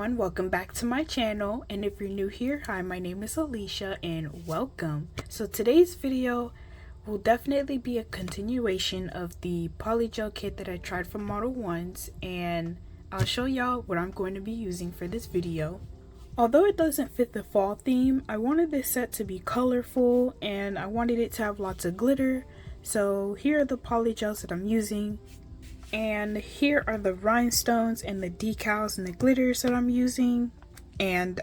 everyone, welcome back to my channel, and if you're new here, hi, my name is Alicia and welcome. So today's video will definitely be a continuation of the polygel kit that I tried from Modelones, and I'll show y'all what I'm going to be using for this video. Although it doesn't fit the fall theme, I wanted this set to be colorful and I wanted it to have lots of glitter, so here are the polygels that I'm using. And here are the rhinestones and the decals and the glitters that I'm using. And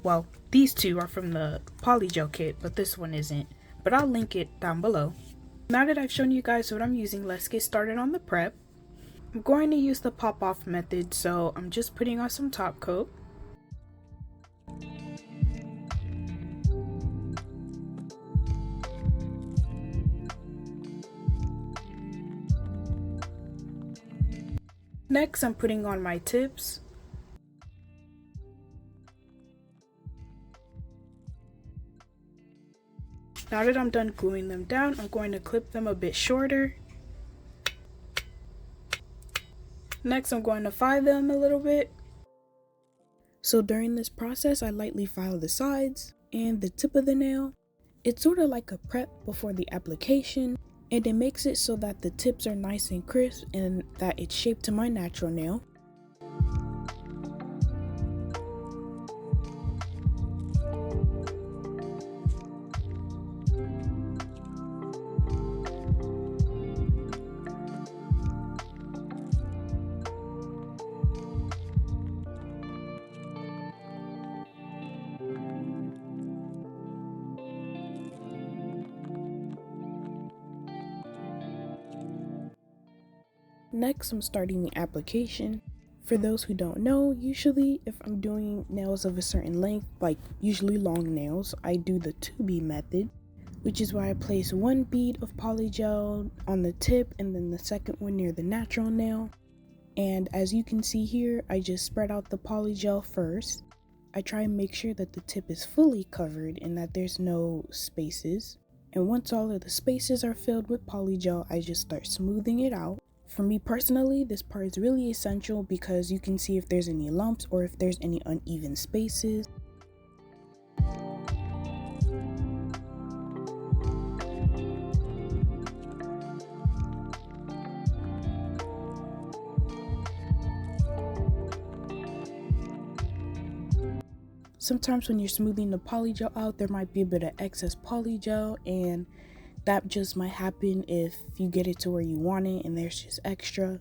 well, these two are from the polygel kit, but this one isn't, but I'll link it down below. Now that I've shown you guys what I'm using, let's get started on the prep. I'm going to use the pop off method, so I'm just putting on some top coat. Next, I'm putting on my tips. Now that I'm done gluing them down, I'm going to clip them a bit shorter. Next, I'm going to file them a little bit. So during this process, I lightly file the sides and the tip of the nail. It's sort of like a prep before the application, and it makes it so that the tips are nice and crisp and that it's shaped to my natural nail. Next, I'm starting the application. For those who don't know, usually if I'm doing nails of a certain length, like usually long nails, I do the 2B method, which is where I place one bead of polygel on the tip and then the second one near the natural nail. And as you can see here, I just spread out the polygel first. I try and make sure that the tip is fully covered and that there's no spaces. And once all of the spaces are filled with polygel, I just start smoothing it out. For me personally, this part is really essential because you can see if there's any lumps or if there's any uneven spaces. Sometimes when you're smoothing the polygel out, there might be a bit of excess polygel, and that just might happen if you get it to where you want it and there's just extra.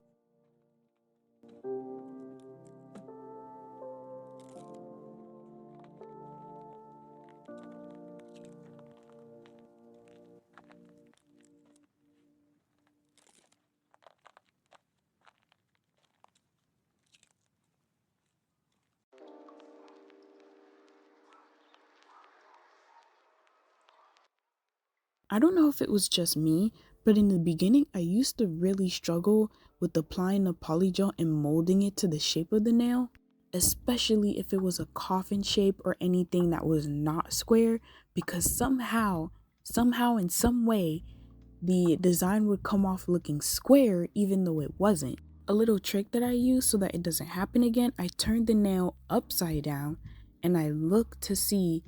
I don't know if it was just me, but in the beginning I used to really struggle with applying the polygel and molding it to the shape of the nail, especially if it was a coffin shape or anything that was not square, because somehow in some way the design would come off looking square even though it wasn't. A little trick that I use so that it doesn't happen again, I turn the nail upside down and I look to see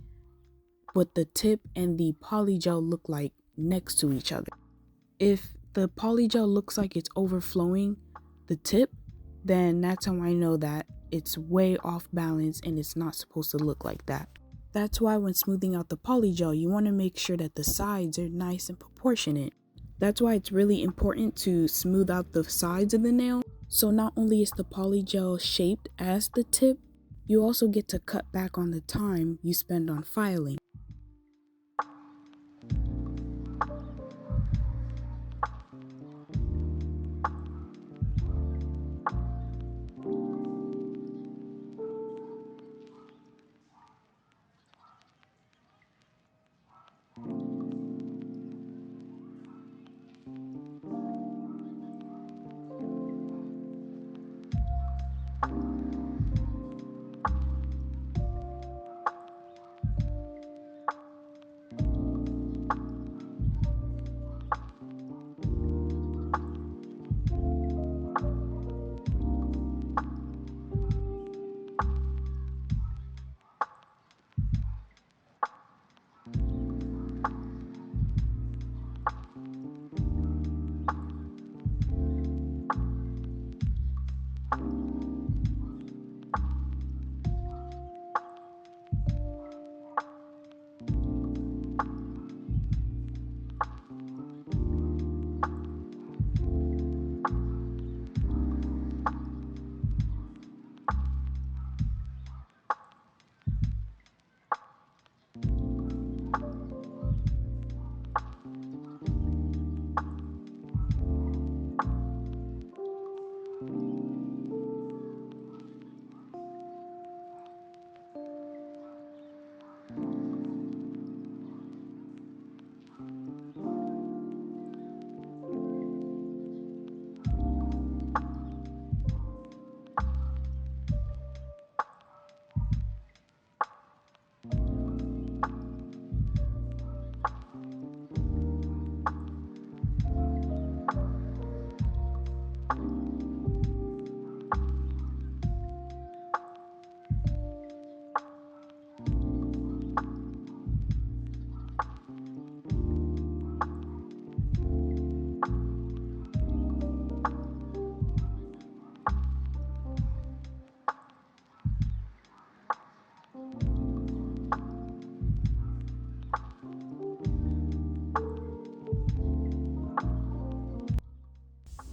what the tip and the polygel look like next to each other. If the polygel looks like it's overflowing the tip, then that's how I know that it's way off balance and it's not supposed to look like that. That's why when smoothing out the polygel, you want to make sure that the sides are nice and proportionate. That's why it's really important to smooth out the sides of the nail. So not only is the polygel shaped as the tip, you also get to cut back on the time you spend on filing.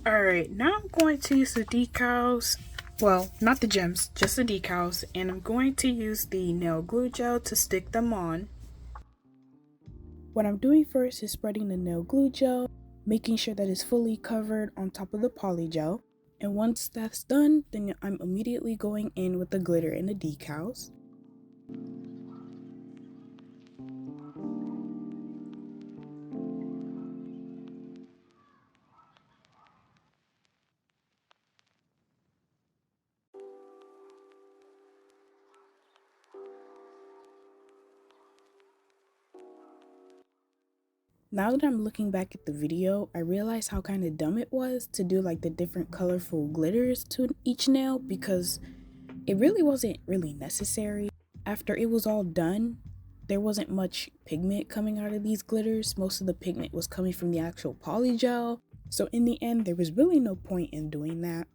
Alright, now I'm going to use the decals. Well, not the gems, just the decals. And I'm going to use the nail glue gel to stick them on. What I'm doing first is spreading the nail glue gel, making sure that it's fully covered on top of the polygel. And once that's done, then I'm immediately going in with the glitter and the decals. Now that I'm looking back at the video, I realize how kind of dumb it was to do like the different colorful glitters to each nail, because it really wasn't really necessary. After it was all done, there wasn't much pigment coming out of these glitters. Most of the pigment was coming from the actual polygel. So in the end, there was really no point in doing that.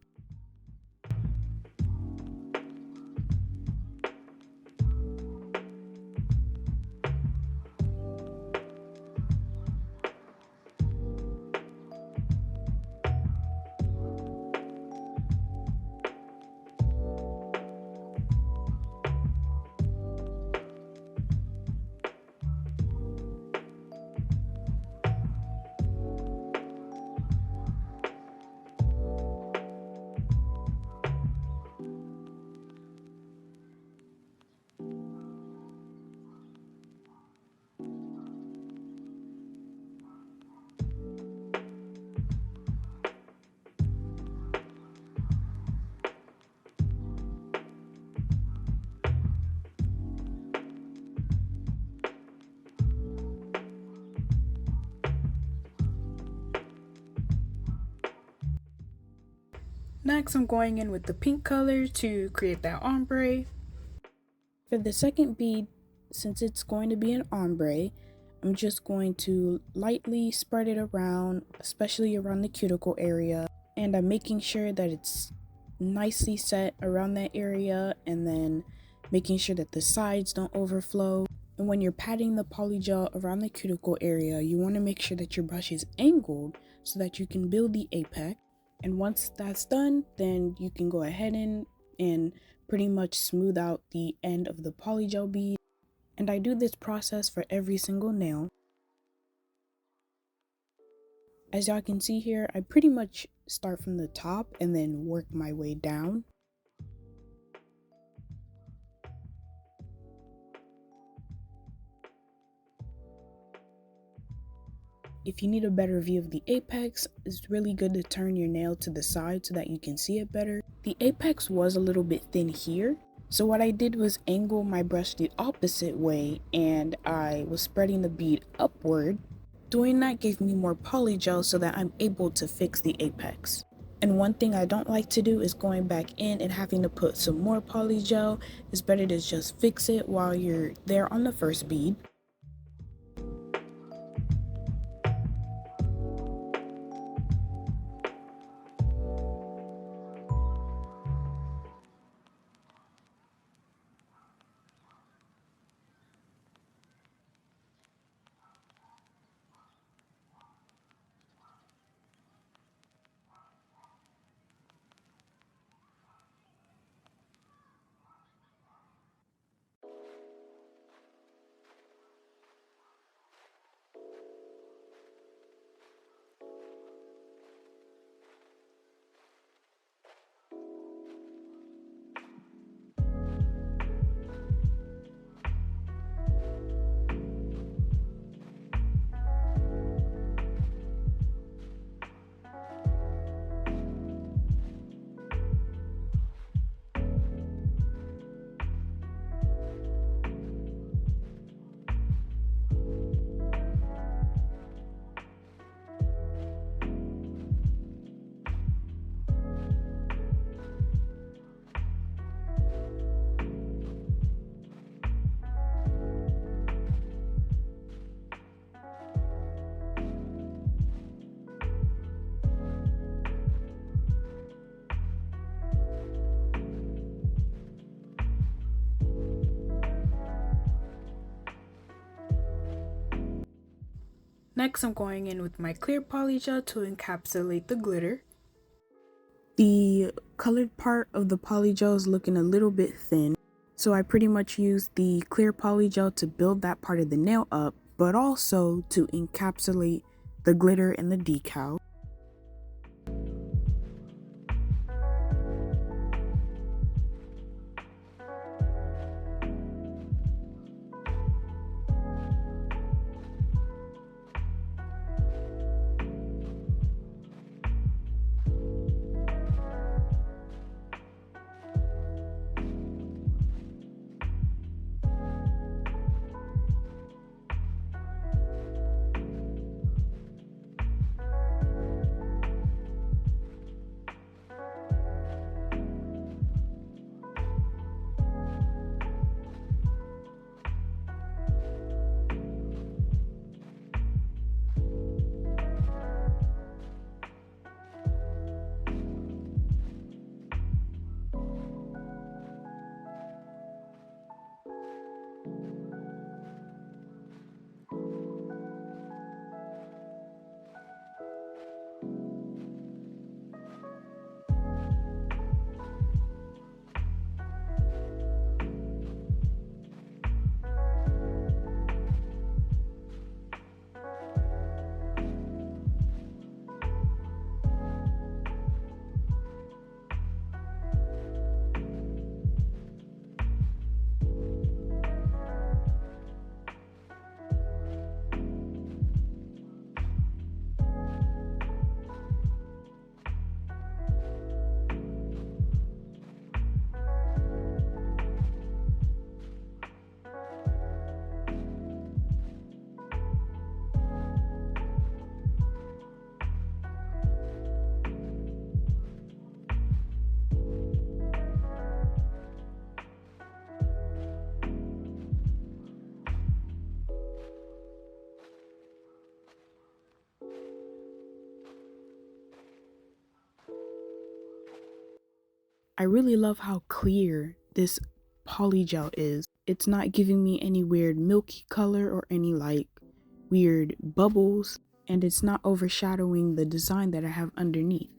Next, I'm going in with the pink color to create that ombre. For the second bead, since it's going to be an ombre, I'm just going to lightly spread it around, especially around the cuticle area. And I'm making sure that it's nicely set around that area, and then making sure that the sides don't overflow. And when you're patting the polygel around the cuticle area, you want to make sure that your brush is angled so that you can build the apex. And once that's done, then you can go ahead and pretty much smooth out the end of the polygel bead. And I do this process for every single nail. As y'all can see here, I pretty much start from the top and then work my way down. If you need a better view of the apex, it's really good to turn your nail to the side so that you can see it better. The apex was a little bit thin here, so what I did was angle my brush the opposite way, and I was spreading the bead upward. Doing that gave me more polygel so that I'm able to fix the apex. And one thing I don't like to do is going back in and having to put some more polygel. It's better to just fix it while you're there on the first bead. Next, I'm going in with my clear polygel to encapsulate the glitter. The colored part of the polygel is looking a little bit thin, so I pretty much used the clear polygel to build that part of the nail up, but also to encapsulate the glitter and the decal. I really love how clear this polygel is. It's not giving me any weird milky color or any like weird bubbles, and it's not overshadowing the design that I have underneath.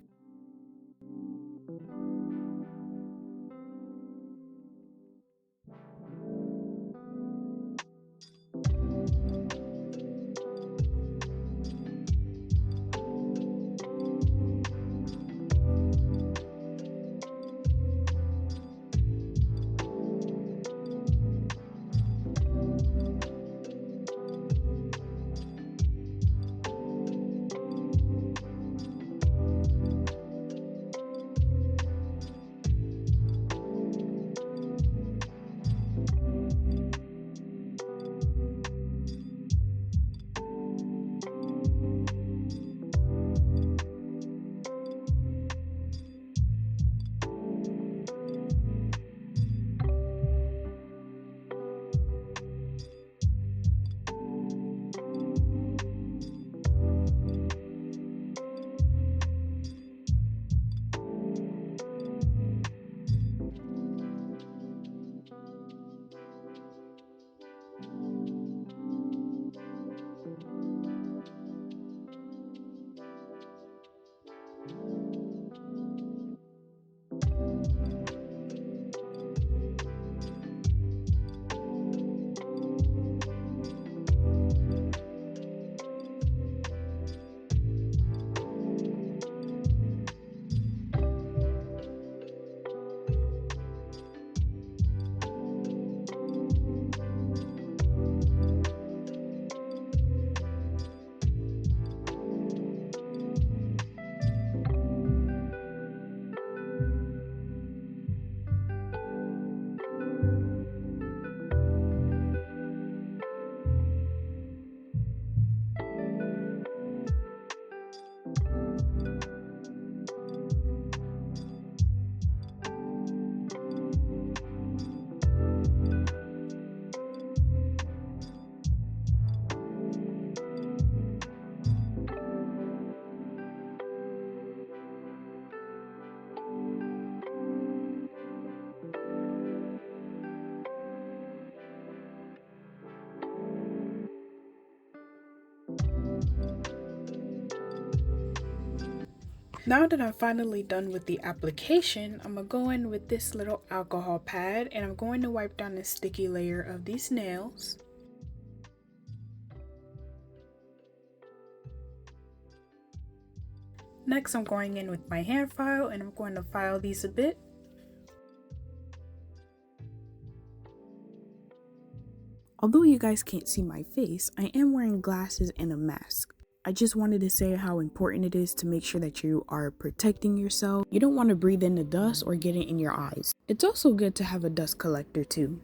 Now that I'm finally done with the application, I'm gonna go in with this little alcohol pad and I'm going to wipe down the sticky layer of these nails. Next, I'm going in with my hand file and I'm going to file these a bit. Although you guys can't see my face, I am wearing glasses and a mask. I just wanted to say how important it is to make sure that you are protecting yourself. You don't want to breathe in the dust or get it in your eyes. It's also good to have a dust collector too.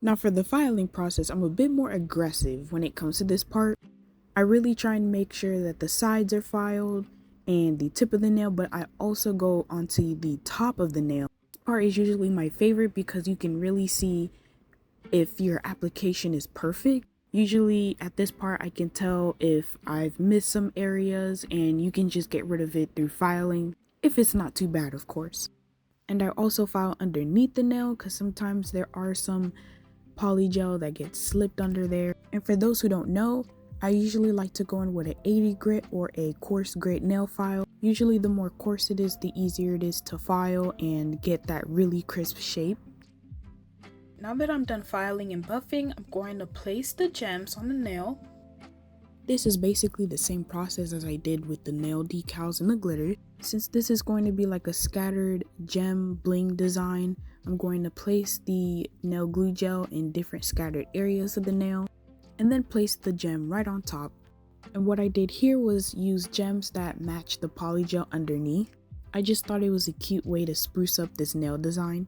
Now for the filing process, I'm a bit more aggressive when it comes to this part. I really try and make sure that the sides are filed and the tip of the nail, but I also go onto the top of the nail. This part is usually my favorite because you can really see if your application is perfect. Usually at this part I can tell if I've missed some areas and you can just get rid of it through filing, if it's not too bad of course. And I also file underneath the nail because sometimes there are some polygel that gets slipped under there. And for those who don't know, I usually like to go in with an 80 grit or a coarse grit nail file. Usually the more coarse it is, the easier it is to file and get that really crisp shape. Now that I'm done filing and buffing, I'm going to place the gems on the nail. This is basically the same process as I did with the nail decals and the glitter. Since this is going to be like a scattered gem bling design, I'm going to place the nail glue gel in different scattered areas of the nail and then place the gem right on top. And what I did here was use gems that match the polygel underneath. I just thought it was a cute way to spruce up this nail design.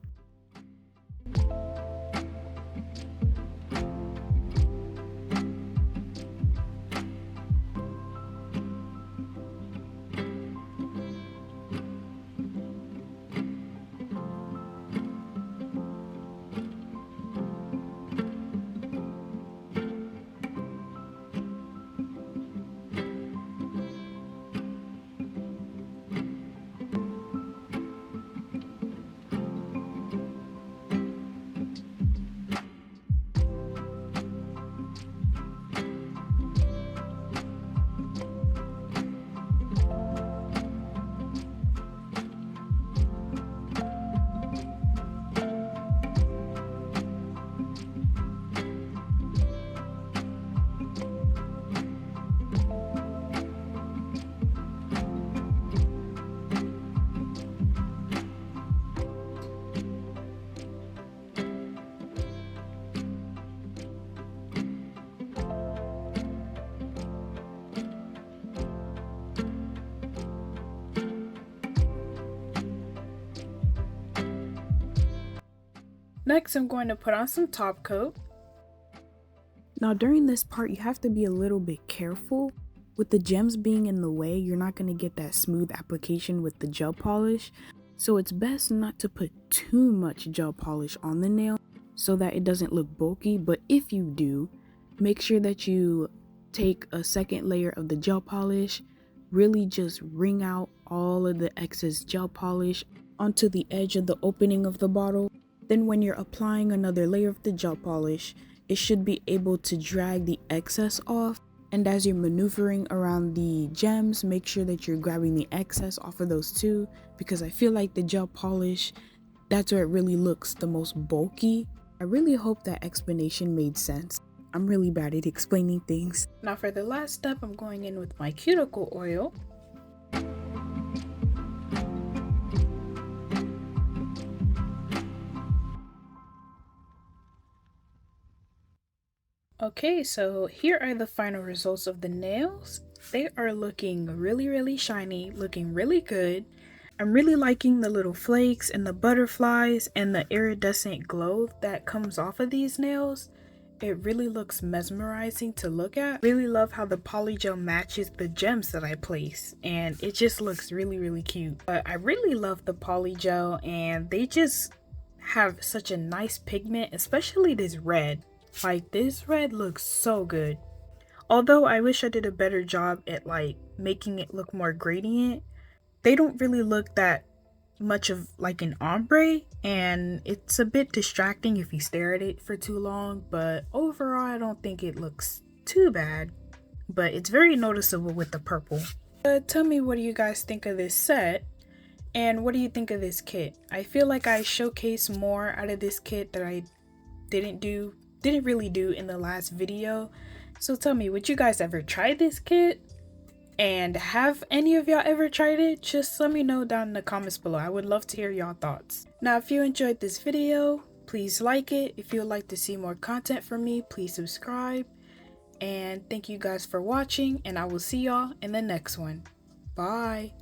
Next, I'm going to put on some top coat. Now during this part, you have to be a little bit careful. With the gems being in the way, you're not going to get that smooth application with the gel polish. So it's best not to put too much gel polish on the nail so that it doesn't look bulky. But if you do, make sure that you take a second layer of the gel polish, really just wring out all of the excess gel polish onto the edge of the opening of the bottle. Then when you're applying another layer of the gel polish, it should be able to drag the excess off. And as you're maneuvering around the gems, make sure that you're grabbing the excess off of those too, because I feel like the gel polish, that's where it really looks the most bulky. I really hope that explanation made sense. I'm really bad at explaining things. Now for the last step, I'm going in with my cuticle oil. Okay, so here are the final results of the nails. They are looking really shiny, looking really good. I'm really liking the little flakes and the butterflies and the iridescent glow that comes off of these nails. It really looks mesmerizing to look at. Really love how the polygel matches the gems that I place, and it just looks really cute. But I really love the polygel, and they just have such a nice pigment, especially this red. Like, this red looks so good. Although I wish I did a better job at like making it look more gradient. They don't really look that much of like an ombre, and it's a bit distracting if you stare at it for too long, but overall I don't think it looks too bad. But it's very noticeable with the purple. Tell me, what do you guys think of this set? And what do you think of this kit? I feel like I showcased more out of this kit that I didn't really do in the last video. So tell me, would you guys ever try this kit? And have any of y'all ever tried it? Just let me know down in the comments below. I would love to hear y'all thoughts. Now, if you enjoyed this video, please like it. If you would like to see more content from me, please subscribe. And thank you guys for watching, and I will see y'all in the next one. Bye.